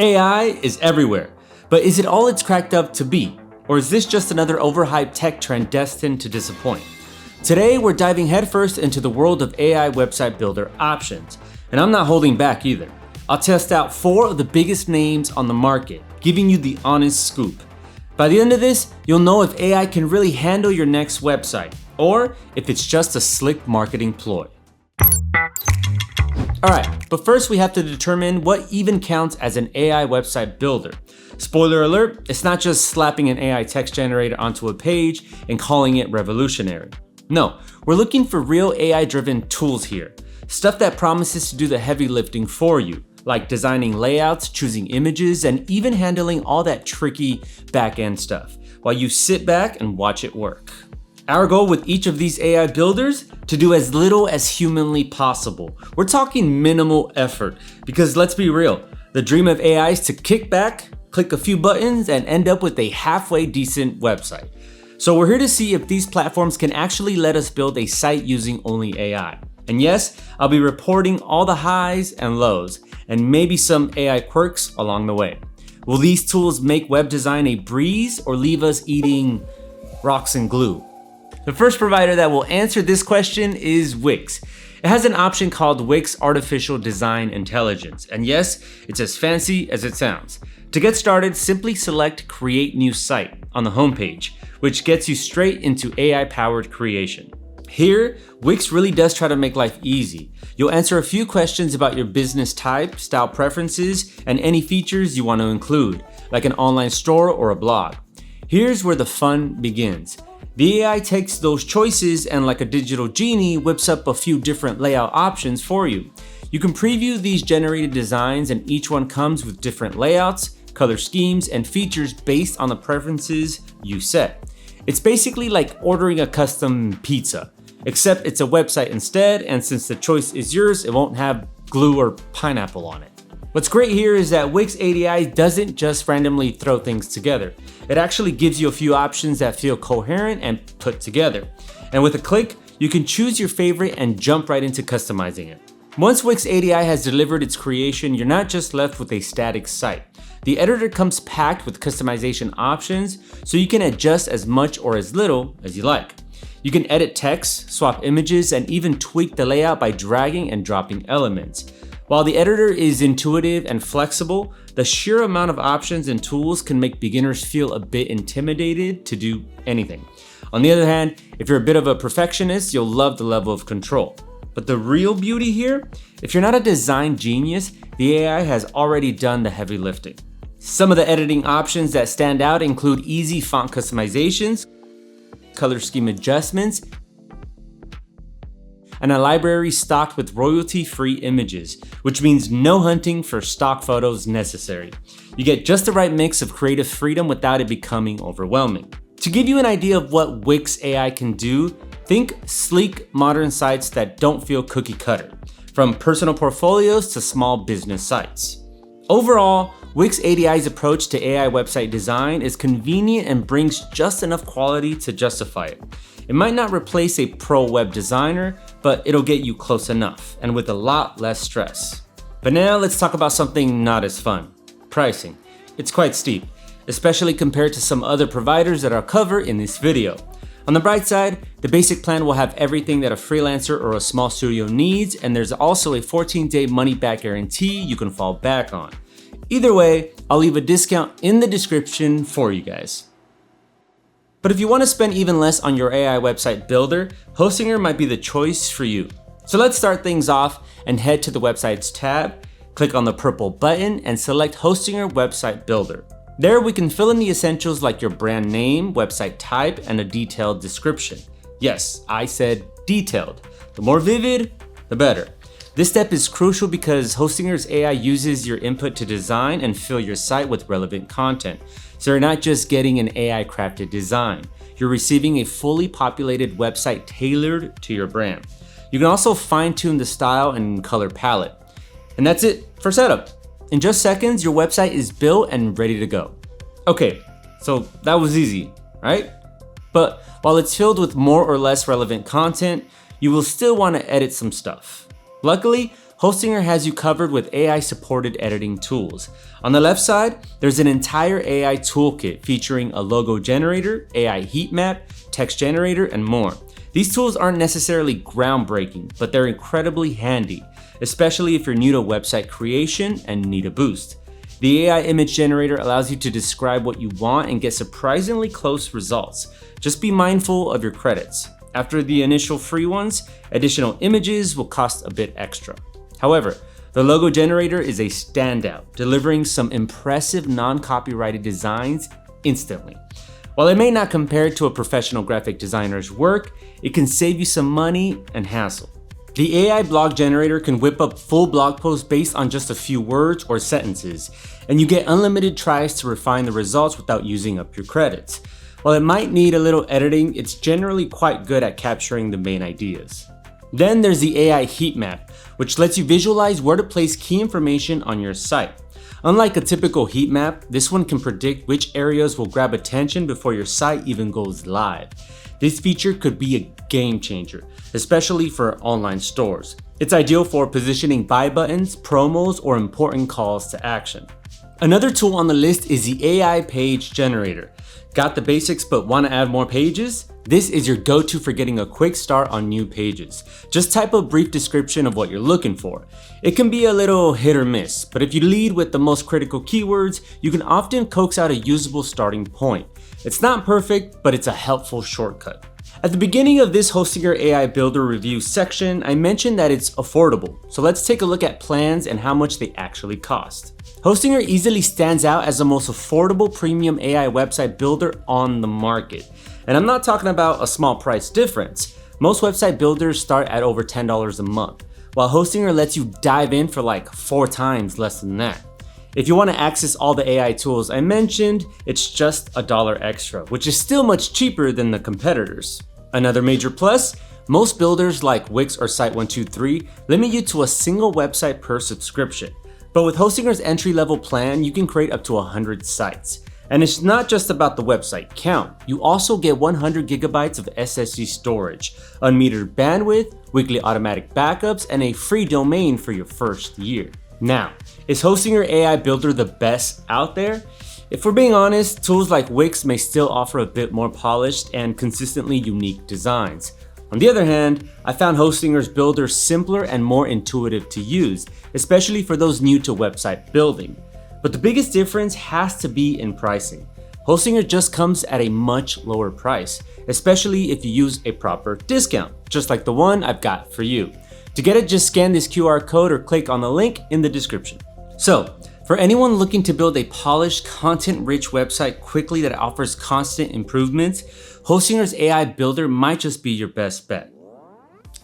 AI is everywhere, but is it all it's cracked up to be? Or is this just another overhyped tech trend destined to disappoint? Today, we're diving headfirst into the world of AI website builder options, and I'm not holding back either. I'll test out 4 of the biggest names on the market, giving you the honest scoop. By the end of this, you'll know if AI can really handle your next website, or if it's just a slick marketing ploy. Alright, but first we have to determine what even counts as an AI website builder. Spoiler alert, it's not just slapping an AI text generator onto a page and calling it revolutionary. No, we're looking for real AI-driven tools here. Stuff that promises to do the heavy lifting for you, like designing layouts, choosing images, and even handling all that tricky back-end stuff, while you sit back and watch it work. Our goal with each of these AI builders, to do as little as humanly possible. We're talking minimal effort, because let's be real, the dream of AI is to kick back, click a few buttons, and end up with a halfway decent website. So we're here to see if these platforms can actually let us build a site using only AI. And yes, I'll be reporting all the highs and lows, and maybe some AI quirks along the way. Will these tools make web design a breeze or leave us eating rocks and glue? The first provider that will answer this question is Wix. It has an option called Wix Artificial Design Intelligence, and yes, it's as fancy as it sounds. To get started, simply select Create New Site on the homepage, which gets you straight into AI-powered creation. Here, Wix really does try to make life easy. You'll answer a few questions about your business type, style preferences, and any features you want to include, like an online store or a blog. Here's where the fun begins. The AI takes those choices and, like a digital genie, whips up a few different layout options for you. You can preview these generated designs, and each one comes with different layouts, color schemes, and features based on the preferences you set. It's basically like ordering a custom pizza, except it's a website instead, and since the choice is yours, it won't have glue or pineapple on it. What's great here is that Wix AI doesn't just randomly throw things together. It actually gives you a few options that feel coherent and put together. And with a click, you can choose your favorite and jump right into customizing it. Once Wix AI has delivered its creation, you're not just left with a static site. The editor comes packed with customization options, so you can adjust as much or as little as you like. You can edit text, swap images, and even tweak the layout by dragging and dropping elements. While the editor is intuitive and flexible, the sheer amount of options and tools can make beginners feel a bit intimidated to do anything. On the other hand, if you're a bit of a perfectionist, you'll love the level of control. But the real beauty here, if you're not a design genius, the AI has already done the heavy lifting. Some of the editing options that stand out include easy font customizations, color scheme adjustments, and a library stocked with royalty-free images, which means no hunting for stock photos necessary. You get just the right mix of creative freedom without it becoming overwhelming. To give you an idea of what Wix AI can do, think sleek, modern sites that don't feel cookie cutter, from personal portfolios to small business sites. Overall, Wix AI's approach to AI website design is convenient and brings just enough quality to justify it. It might not replace a pro web designer, but it'll get you close enough, and with a lot less stress. But now let's talk about something not as fun: pricing. It's quite steep, especially compared to some other providers that I'll cover in this video. On the bright side, the basic plan will have everything that a freelancer or a small studio needs, and there's also a 14-day money-back guarantee you can fall back on. Either way, I'll leave a discount in the description for you guys. But if you want to spend even less on your AI website builder, Hostinger might be the choice for you. So let's start things off and head to the Websites tab, click on the purple button, and select Hostinger Website Builder. There we can fill in the essentials like your brand name, website type, and a detailed description. Yes, I said detailed. The more vivid, the better. This step is crucial because Hostinger's AI uses your input to design and fill your site with relevant content. So you're not just getting an AI crafted design, you're receiving a fully populated website tailored to your brand. You can also fine tune the style and color palette. And that's it for setup. In just seconds, your website is built and ready to go. Okay, so that was easy, right? But while it's filled with more or less relevant content, you will still want to edit some stuff. Luckily, Hostinger has you covered with AI-supported editing tools. On the left side, there's an entire AI toolkit featuring a logo generator, AI heat map, text generator, and more. These tools aren't necessarily groundbreaking, but they're incredibly handy, especially if you're new to website creation and need a boost. The AI image generator allows you to describe what you want and get surprisingly close results. Just be mindful of your credits. After the initial free ones, additional images will cost a bit extra. However, the logo generator is a standout, delivering some impressive non-copyrighted designs instantly. While it may not compare to a professional graphic designer's work, it can save you some money and hassle. The AI blog generator can whip up full blog posts based on just a few words or sentences, and you get unlimited tries to refine the results without using up your credits. While it might need a little editing, it's generally quite good at capturing the main ideas. Then there's the AI heat map, which lets you visualize where to place key information on your site. Unlike a typical heat map, this one can predict which areas will grab attention before your site even goes live. This feature could be a game changer, especially for online stores. It's ideal for positioning buy buttons, promos, or important calls to action. Another tool on the list is the AI page generator. Got the basics but want to add more pages? This is your go-to for getting a quick start on new pages. Just type a brief description of what you're looking for. It can be a little hit or miss, but if you lead with the most critical keywords, you can often coax out a usable starting point. It's not perfect, but it's a helpful shortcut. At the beginning of this Hostinger AI Builder review section, I mentioned that it's affordable. So let's take a look at plans and how much they actually cost. Hostinger easily stands out as the most affordable premium AI website builder on the market. And I'm not talking about a small price difference. Most website builders start at over $10 a month, while Hostinger lets you dive in for like 4 times less than that. If you want to access all the AI tools I mentioned, it's just $1 extra, which is still much cheaper than the competitors. Another major plus, most builders like Wix or Site123 limit you to a single website per subscription. But with Hostinger's entry-level plan, you can create up to 100 sites. And it's not just about the website count. You also get 100 gigabytes of SSD storage, unmetered bandwidth, weekly automatic backups, and a free domain for your first year. Now, is Hostinger AI Builder the best out there? If we're being honest, tools like Wix may still offer a bit more polished and consistently unique designs. On the other hand, I found Hostinger's Builder simpler and more intuitive to use, especially for those new to website building. But the biggest difference has to be in pricing. Hostinger just comes at a much lower price, especially if you use a proper discount, just like the one I've got for you. To get it, just scan this QR code or click on the link in the description. So, for anyone looking to build a polished, content-rich website quickly that offers constant improvements, Hostinger's AI Builder might just be your best bet.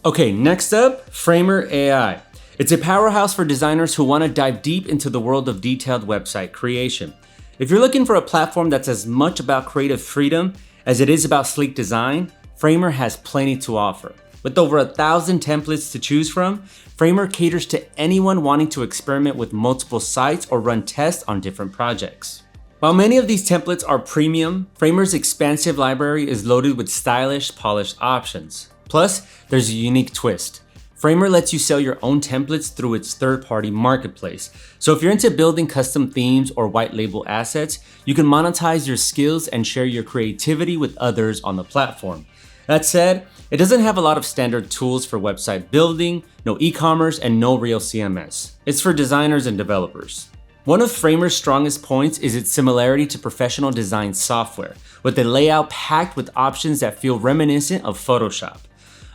Okay, next up, Framer AI. It's a powerhouse for designers who want to dive deep into the world of detailed website creation. If you're looking for a platform that's as much about creative freedom as it is about sleek design, Framer has plenty to offer. With over 1,000 templates to choose from, Framer caters to anyone wanting to experiment with multiple sites or run tests on different projects. While many of these templates are premium, Framer's expansive library is loaded with stylish, polished options. Plus, there's a unique twist. Framer lets you sell your own templates through its third-party marketplace. So if you're into building custom themes or white label assets, you can monetize your skills and share your creativity with others on the platform. That said, it doesn't have a lot of standard tools for website building, no e-commerce, and no real CMS. It's for designers and developers. One of Framer's strongest points is its similarity to professional design software, with a layout packed with options that feel reminiscent of Photoshop.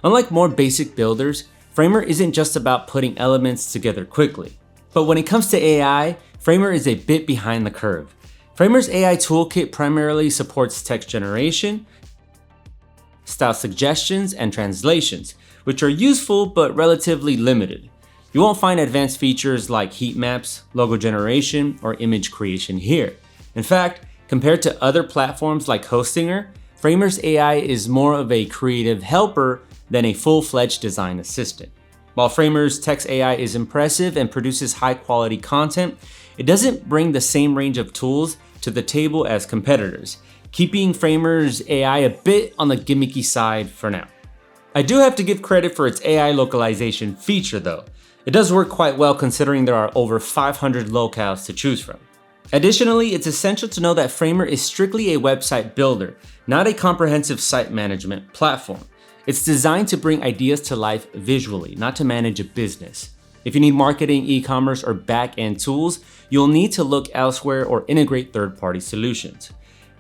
Unlike more basic builders, Framer isn't just about putting elements together quickly. But when it comes to AI, Framer is a bit behind the curve. Framer's AI toolkit primarily supports text generation, style suggestions, and translations, which are useful but relatively limited. You won't find advanced features like heat maps, logo generation, or image creation here. In fact, compared to other platforms like Hostinger, Framer's AI is more of a creative helper than a full-fledged design assistant. While Framer's text AI is impressive and produces high-quality content, it doesn't bring the same range of tools to the table as competitors, keeping Framer's AI a bit on the gimmicky side for now. I do have to give credit for its AI localization feature though. It does work quite well considering there are over 500 locales to choose from. Additionally, it's essential to know that Framer is strictly a website builder, not a comprehensive site management platform. It's designed to bring ideas to life visually, not to manage a business. If you need marketing, e-commerce, or back-end tools, you'll need to look elsewhere or integrate third-party solutions.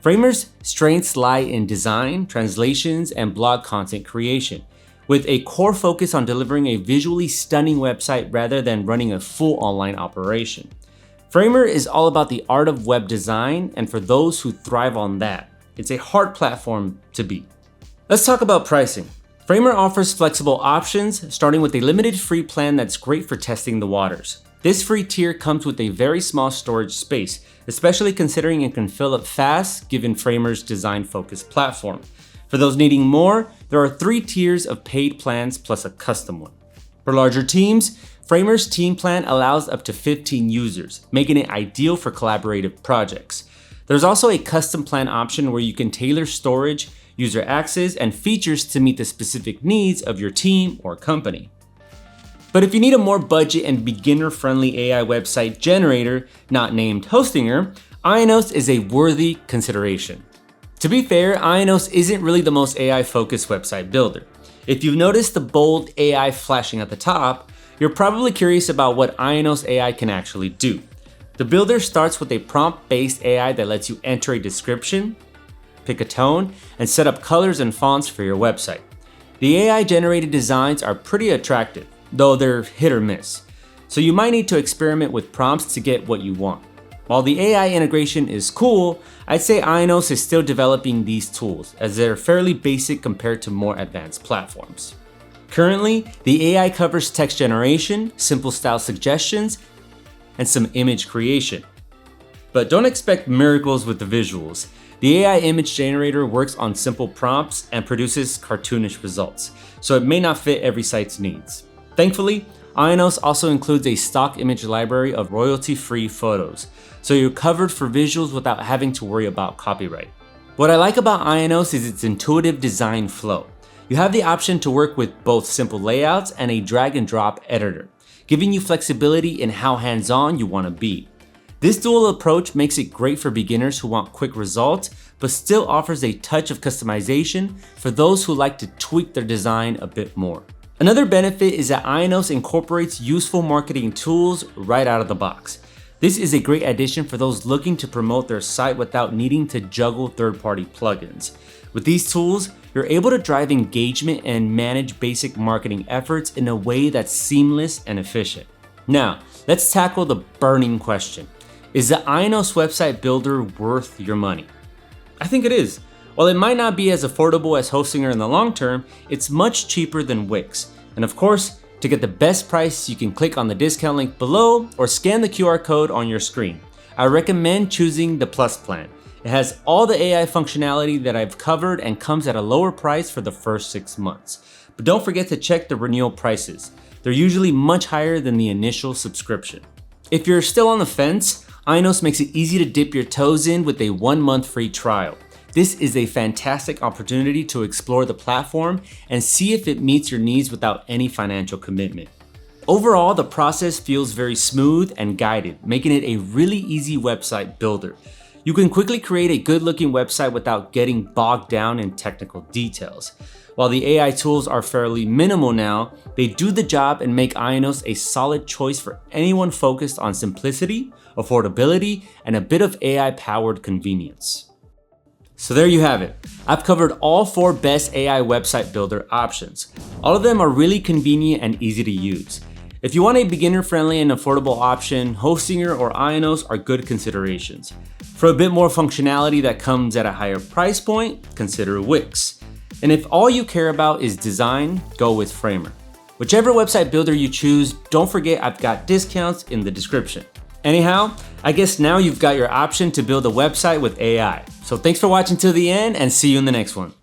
Framer's strengths lie in design, translations, and blog content creation, with a core focus on delivering a visually stunning website rather than running a full online operation. Framer is all about the art of web design, and for those who thrive on that, it's a hard platform to beat. Let's talk about pricing. Framer offers flexible options, starting with a limited free plan that's great for testing the waters. This free tier comes with a very small storage space, especially considering it can fill up fast given Framer's design-focused platform. For those needing more, there are 3 tiers of paid plans plus a custom one. For larger teams, Framer's team plan allows up to 15 users, making it ideal for collaborative projects. There's also a custom plan option where you can tailor storage, user access, and features to meet the specific needs of your team or company. But if you need a more budget and beginner-friendly AI website generator, not named Hostinger, IONOS is a worthy consideration. To be fair, IONOS isn't really the most AI-focused website builder. If you've noticed the bold AI flashing at the top, you're probably curious about what IONOS AI can actually do. The builder starts with a prompt-based AI that lets you enter a description, pick a tone, and set up colors and fonts for your website. The AI-generated designs are pretty attractive, though they're hit or miss, so you might need to experiment with prompts to get what you want. While the AI integration is cool, I'd say IONOS is still developing these tools, as they're fairly basic compared to more advanced platforms. Currently, the AI covers text generation, simple style suggestions, and some image creation. But don't expect miracles with the visuals. The AI image generator works on simple prompts and produces cartoonish results, so it may not fit every site's needs. Thankfully, IONOS also includes a stock image library of royalty-free photos, so you're covered for visuals without having to worry about copyright. What I like about IONOS is its intuitive design flow. You have the option to work with both simple layouts and a drag and drop editor, giving you flexibility in how hands-on you want to be. This dual approach makes it great for beginners who want quick results, but still offers a touch of customization for those who like to tweak their design a bit more. Another benefit is that IONOS incorporates useful marketing tools right out of the box. This is a great addition for those looking to promote their site without needing to juggle third-party plugins. With these tools, you're able to drive engagement and manage basic marketing efforts in a way that's seamless and efficient. Now, let's tackle the burning question. Is the IONOS website builder worth your money? I think it is. While it might not be as affordable as Hostinger in the long term, it's much cheaper than Wix. And of course, to get the best price, you can click on the discount link below or scan the QR code on your screen. I recommend choosing the Plus plan. It has all the AI functionality that I've covered and comes at a lower price for the first 6 months. But don't forget to check the renewal prices. They're usually much higher than the initial subscription. If you're still on the fence, IONOS makes it easy to dip your toes in with a 1-month free trial. This is a fantastic opportunity to explore the platform and see if it meets your needs without any financial commitment. Overall, the process feels very smooth and guided, making it a really easy website builder. You can quickly create a good-looking website without getting bogged down in technical details. While the AI tools are fairly minimal now, they do the job and make IONOS a solid choice for anyone focused on simplicity, affordability, and a bit of AI-powered convenience. So there you have it. I've covered all 4 best AI website builder options. All of them are really convenient and easy to use. If you want a beginner-friendly and affordable option, Hostinger or IONOS are good considerations. For a bit more functionality that comes at a higher price point, consider Wix. And if all you care about is design, go with Framer. Whichever website builder you choose, don't forget I've got discounts in the description. Anyhow, I guess now you've got your option to build a website with AI. So thanks for watching till the end and see you in the next one.